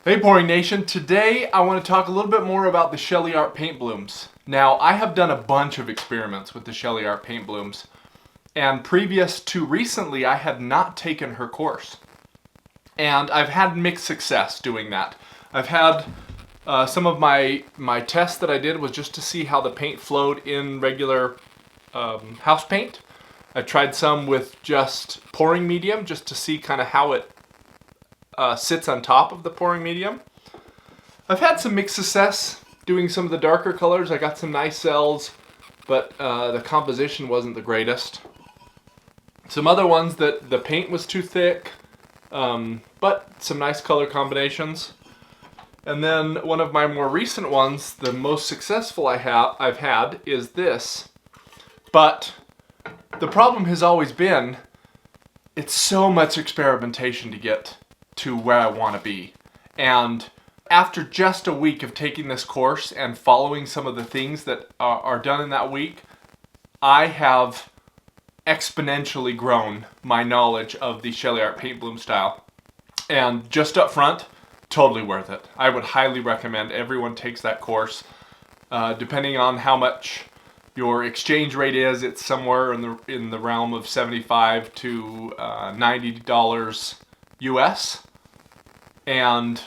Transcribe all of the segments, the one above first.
Hey Pouring Nation, today I want to talk a little bit more about the Sheleeart paint blooms. Now, I have done a bunch of experiments with the Sheleeart paint blooms, and previous to recently I had not taken her course. And I've had mixed success doing that. I've had some of my tests that I did was just to see how the paint flowed in regular house paint. I tried some with just pouring medium just to see kind of how it sits on top of the pouring medium. I've had some mixed success doing some of the darker colors. I got some nice cells, but the composition wasn't the greatest. Some other ones that the paint was too thick, but some nice color combinations. And then one of my more recent ones, the most successful I've had is this. But the problem has always been, it's so much experimentation to get to where I want to be. And after just a week of taking this course and following some of the things that are done in that week, I have exponentially grown my knowledge of the Sheleeart paint bloom style. And just up front, totally worth it. I would highly recommend everyone takes that course. Depending on how much your exchange rate is, it's somewhere in the realm of $75 to $90 US. And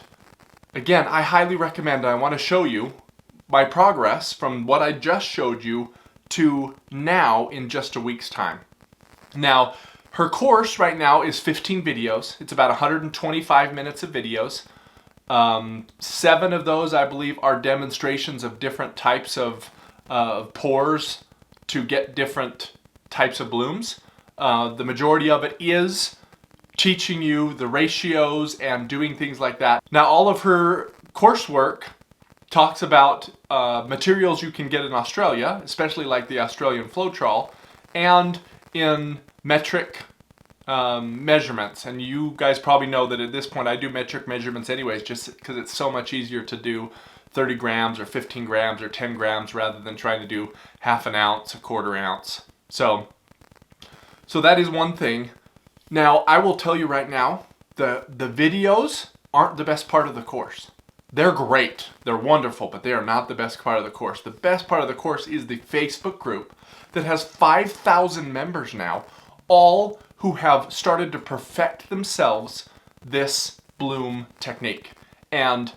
again, I highly recommend, I want to show you my progress from what I just showed you to now in just a week's time. Now, her course right now is 15 videos. It's about 125 minutes of videos. 7 of those, I believe, are demonstrations of different types of pours to get different types of blooms. The majority of it is teaching you the ratios and doing things like that. Now, all of her coursework talks about materials you can get in Australia, especially like the Australian Floetrol, and in metric measurements. And you guys probably know that at this point I do metric measurements anyways, just because it's so much easier to do 30 grams or 15 grams or 10 grams rather than trying to do half an ounce, a quarter ounce. So that is one thing. Now, I will tell you right now, the videos aren't the best part of the course. They're great, they're wonderful, but they are not the best part of the course. The best part of the course is the Facebook group that has 5,000 members now, all who have started to perfect themselves this bloom technique. And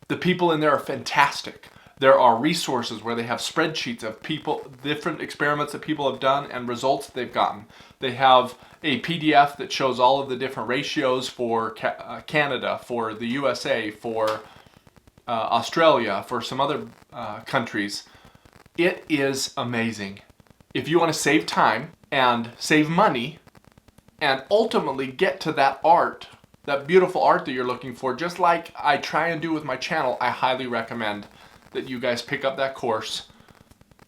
the people in there are fantastic. There are resources where they have spreadsheets of people, different experiments that people have done and results they've gotten. They have a PDF that shows all of the different ratios for Canada, for the USA, for Australia, for some other countries. It is amazing. If you want to save time and save money and ultimately get to that art, that beautiful art that you're looking for, just like I try and do with my channel, I highly recommend that you guys pick up that course,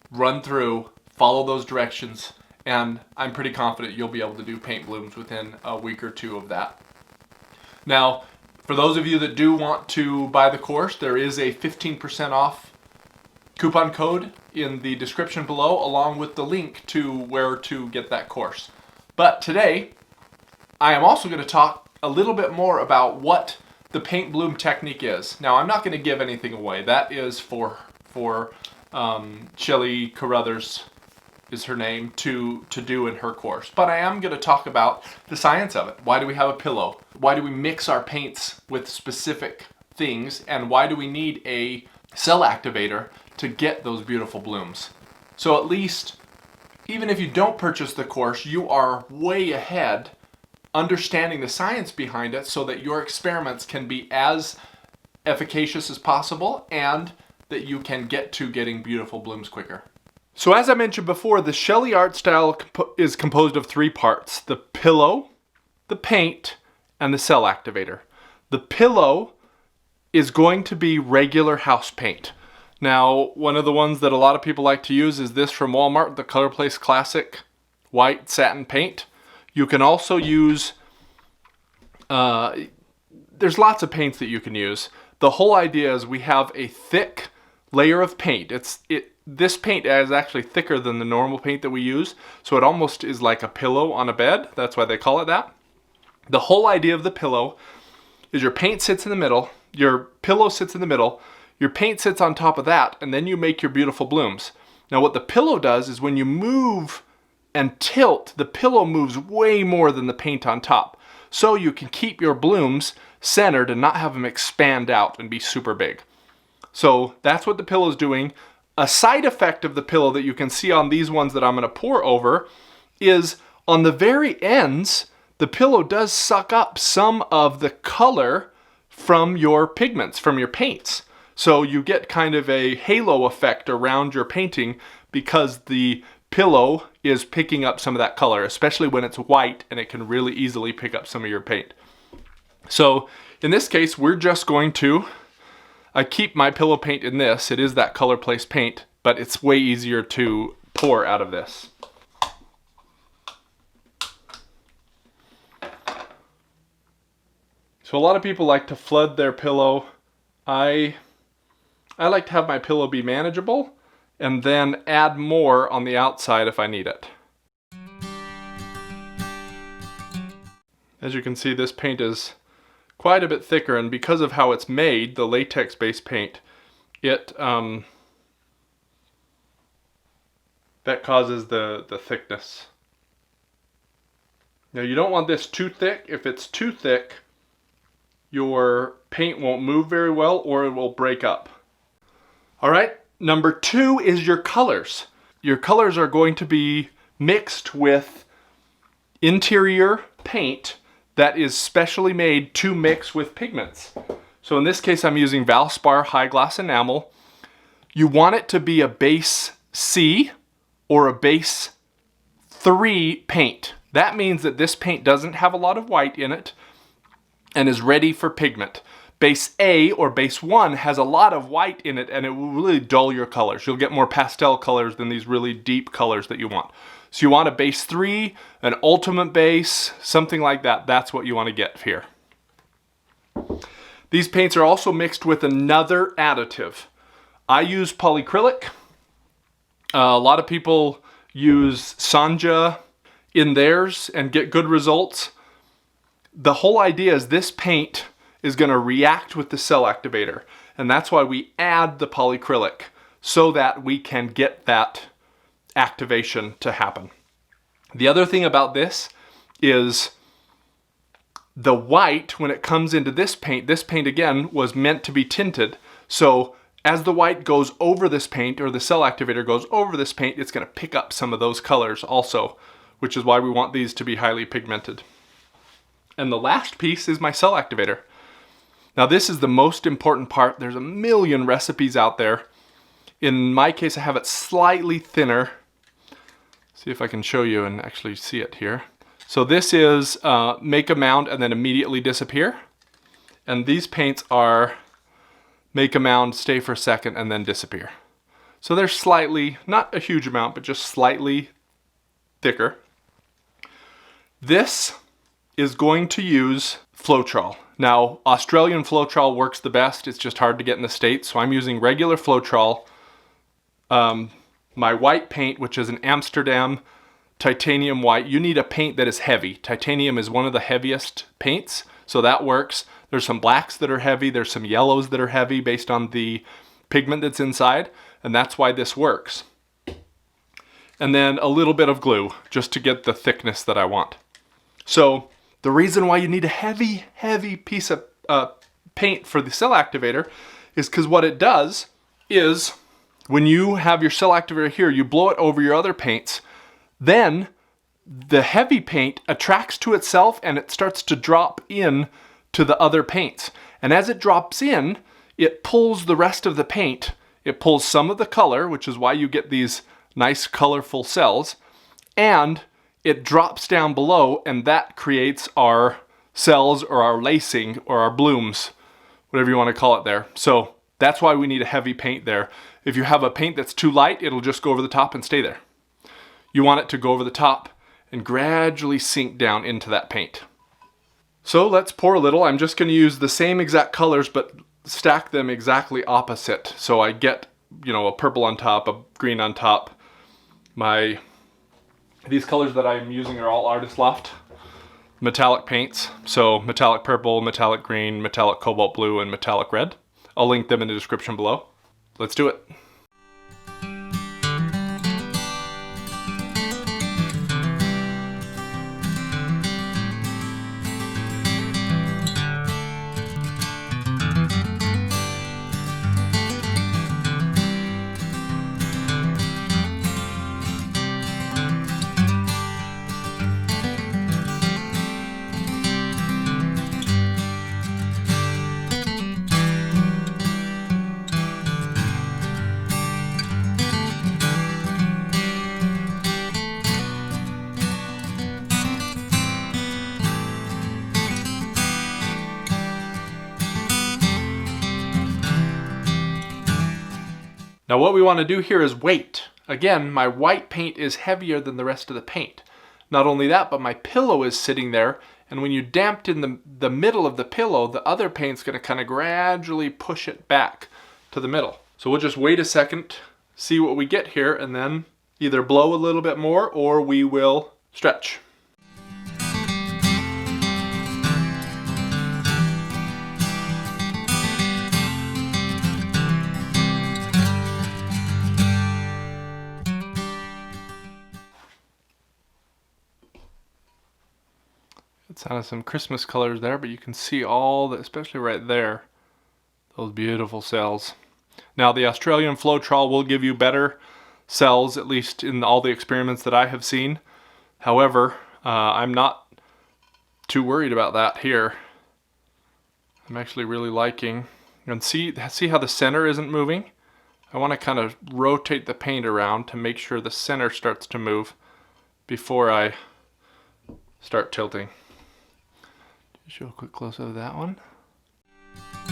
run through, follow those directions, and I'm pretty confident you'll be able to do paint blooms within a week or two of that. Now, for those of you that do want to buy the course, there is a 15% off coupon code in the description below, along with the link to where to get that course. But today, I am also going to talk a little bit more about what the paint bloom technique is. Now, I'm not going to give anything away. That is for Shelee Carruthers is her name, to do in her course. But I am going to talk about the science of it. Why do we have a pillow? Why do we mix our paints with specific things? And why do we need a cell activator to get those beautiful blooms? So at least, even if you don't purchase the course, you are way ahead understanding the science behind it so that your experiments can be as efficacious as possible and that you can get to getting beautiful blooms quicker. So as I mentioned before, the Sheleeart style is composed of 3 parts: the pillow, the paint, and the cell activator. The pillow is going to be regular house paint. Now, one of the ones that a lot of people like to use is this from Walmart, the ColorPlace Classic White Satin Paint. You can also use, there's lots of paints that you can use. The whole idea is we have a thick layer of paint. This paint is actually thicker than the normal paint that we use, so it almost is like a pillow on a bed. That's why they call it that. The whole idea of the pillow is your paint sits in the middle, your pillow sits in the middle, your paint sits on top of that, and then you make your beautiful blooms. Now what the pillow does is when you move and tilt, the pillow moves way more than the paint on top. So you can keep your blooms centered and not have them expand out and be super big. So that's what the pillow is doing. A side effect of the pillow that you can see on these ones that I'm going to pour over is on the very ends, the pillow does suck up some of the color from your pigments, from your paints. So you get kind of a halo effect around your painting because the pillow is picking up some of that color, especially when it's white, and it can really easily pick up some of your paint. So in this case, we're just going to, I keep my pillow paint in this. It is that Color Place paint, but it's way easier to pour out of this. So a lot of people like to flood their pillow. I like to have my pillow be manageable and then add more on the outside if I need it. As you can see, this paint is quite a bit thicker, and because of how it's made, the latex-based paint, that causes the thickness. Now you don't want this too thick. If it's too thick, your paint won't move very well or it will break up. All right, number 2 is your colors. Your colors are going to be mixed with interior paint that is specially made to mix with pigments. So in this case, I'm using Valspar High Glass Enamel. You want it to be a base C or a base 3 paint. That means that this paint doesn't have a lot of white in it and is ready for pigment. Base A or base 1 has a lot of white in it and it will really dull your colors. You'll get more pastel colors than these really deep colors that you want. So you want a base 3, an ultimate base, something like that. That's what you want to get here. These paints are also mixed with another additive. I use polyacrylic. A lot of people use Sanja in theirs and get good results. The whole idea is this paint is going to react with the cell activator, and that's why we add the polyacrylic so that we can get that activation to happen. The other thing about this is the white, when it comes into this paint again was meant to be tinted. So as the white goes over this paint, or the cell activator goes over this paint, it's going to pick up some of those colors also, which is why we want these to be highly pigmented. And the last piece is my cell activator. Now this is the most important part. There's a million recipes out there. In my case, I have it slightly thinner. See if I can show you and actually see it here. So this is make a mound and then immediately disappear. And these paints are make a mound, stay for a second, and then disappear. So they're slightly, not a huge amount, but just slightly thicker. This is going to use Floetrol. Now, Australian Floetrol works the best. It's just hard to get in the States, so I'm using regular Floetrol. My white paint, which is an Amsterdam titanium white, you need a paint that is heavy. Titanium is one of the heaviest paints, so that works. There's some blacks that are heavy, there's some yellows that are heavy based on the pigment that's inside, and that's why this works. And then a little bit of glue, just to get the thickness that I want. So the reason why you need a heavy, heavy piece of paint for the cell activator is because what it does is when you have your cell activator here, you blow it over your other paints, then the heavy paint attracts to itself and it starts to drop in to the other paints. And as it drops in, it pulls the rest of the paint. It pulls some of the color, which is why you get these nice colorful cells, and it drops down below, and that creates our cells or our lacing or our blooms, whatever you want to call it there. So that's why we need a heavy paint there. If you have a paint that's too light, it'll just go over the top and stay there. You want it to go over the top and gradually sink down into that paint. So let's pour a little. I'm just going to use the same exact colors but stack them exactly opposite. So I get, you know, a purple on top, a green on top. These colors that I'm using are all Artist Loft. metallic paints. So metallic purple, metallic green, metallic cobalt blue, and metallic red. I'll link them in the description below. Let's do it. Now what we want to do here is weight. Again, my white paint is heavier than the rest of the paint. Not only that, but my pillow is sitting there, and when you dampen the middle of the pillow, the other paint's going to kind of gradually push it back to the middle. So we'll just wait a second, see what we get here, and then either blow a little bit more or we will stretch. It's out of some Christmas colors there, but you can see all the, especially right there, those beautiful cells. Now the Australian Floetrol will give you better cells, at least in all the experiments that I have seen. However, I'm not too worried about that here. I'm actually really liking, and see how the center isn't moving? I want to kind of rotate the paint around to make sure the center starts to move before I start tilting. Show a quick close-up of that one. I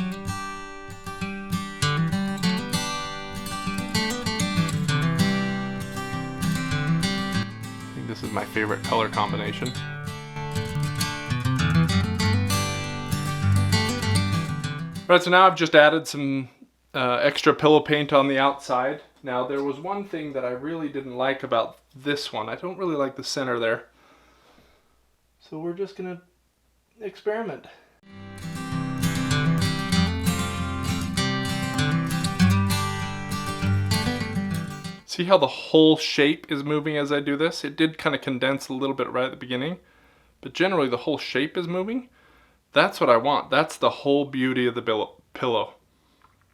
think this is my favorite color combination. Alright, so now I've just added some extra pillow paint on the outside. Now there was one thing that I really didn't like about this one. I don't really like the center there. So we're just gonna experiment. See how the whole shape is moving as I do this? It did kind of condense a little bit right at the beginning, but generally the whole shape is moving. That's what I want. That's the whole beauty of the pillow,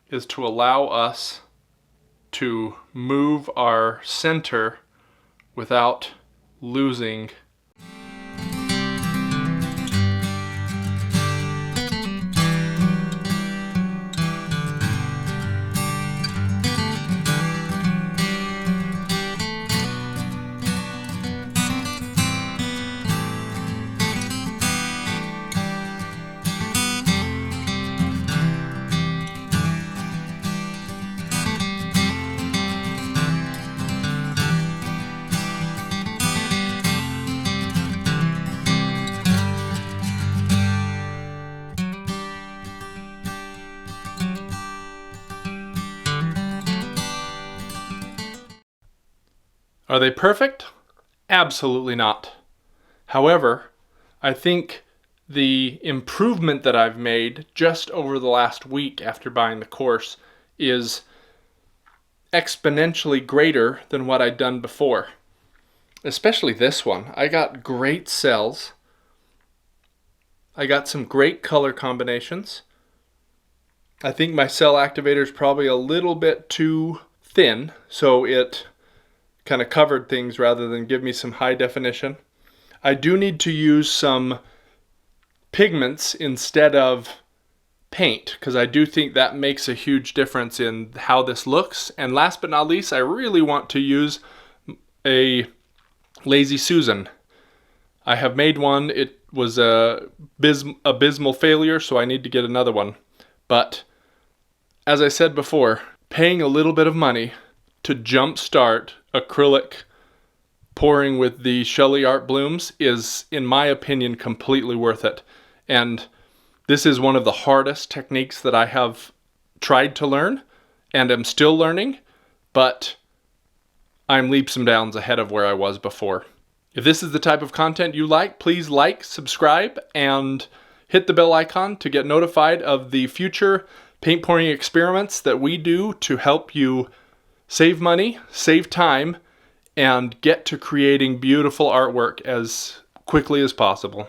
is to allow us to move our center without losing . Are they perfect? Absolutely not. However, I think the improvement that I've made just over the last week after buying the course is exponentially greater than what I'd done before. Especially this one. I got great cells. I got some great color combinations. I think my cell activator is probably a little bit too thin, so it kind of covered things rather than give me some high definition. I do need to use some pigments instead of paint, because I do think that makes a huge difference in how this looks. And last but not least, I really want to use a Lazy Susan. I have made one. It was a abysmal failure, so I need to get another one. But as I said before, paying a little bit of money to jumpstart acrylic pouring with the Sheleeart Blooms is, in my opinion, completely worth it. And this is one of the hardest techniques that I have tried to learn and am still learning, but I'm leaps and bounds ahead of where I was before. If this is the type of content you like, please like, subscribe, and hit the bell icon to get notified of the future paint pouring experiments that we do to help you save money, save time, and get to creating beautiful artwork as quickly as possible.